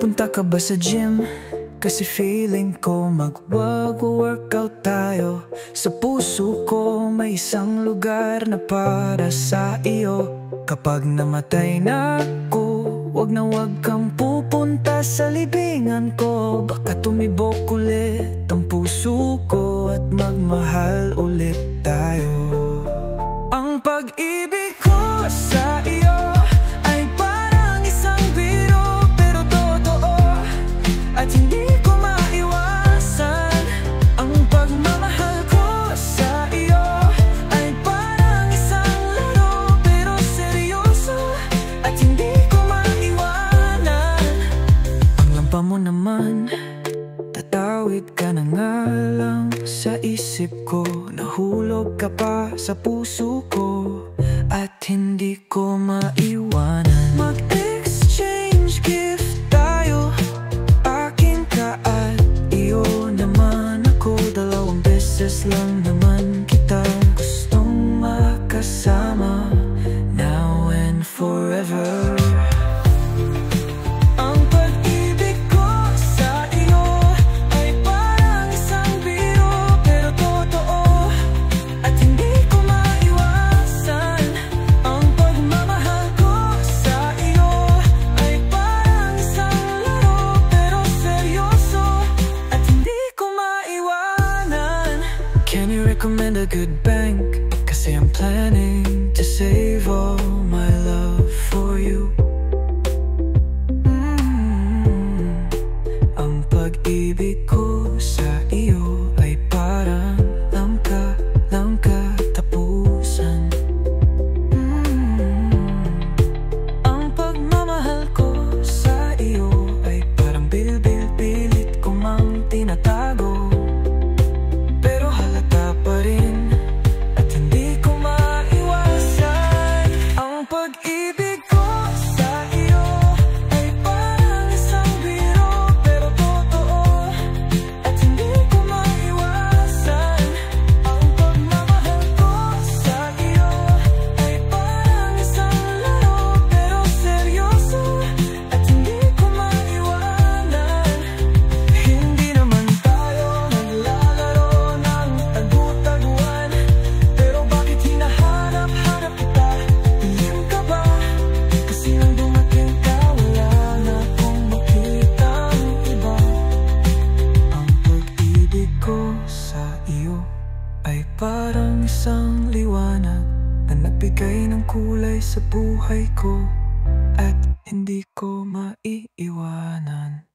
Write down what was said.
Pupunta ka ba sa gym? Kasi feeling ko mag-workout tayo. Sa puso ko may isang lugar na para sa iyo. Kapag namatay na ako, wag na wag kang pupunta sa libingan ko. Baka tumibok ulit ang puso ko at magmahal ulit tayo. Ang pag-ibig ko sa iyo ay parang isang biro pero totoo, at hindi ko maiwasan. Ang pagmamahal ko sa iyo ay parang isang laro pero seryoso, at hindi ko maiwanan. Ang lampa mo naman, tatawid ka na nga lang sa isip ko. Nahulog ka pa sa puso ko at hindi ko maiwanan. Mag-exchange gift tayo, akin ka at iyo naman ako. Dalawang beses lang naman kita gustong makasama, now and forever. Can you recommend a good bank? Kasi I'm planning to save all my love for you. Ang pag-ibig ko sa iyo ay parang langka tapusan. Ang pagmamahal ko sa iyo ay parang bilbil, pilit ko mang tinatago. Ay parang isang liwanag na nagbigay ng kulay sa buhay ko at hindi ko maiiwanan.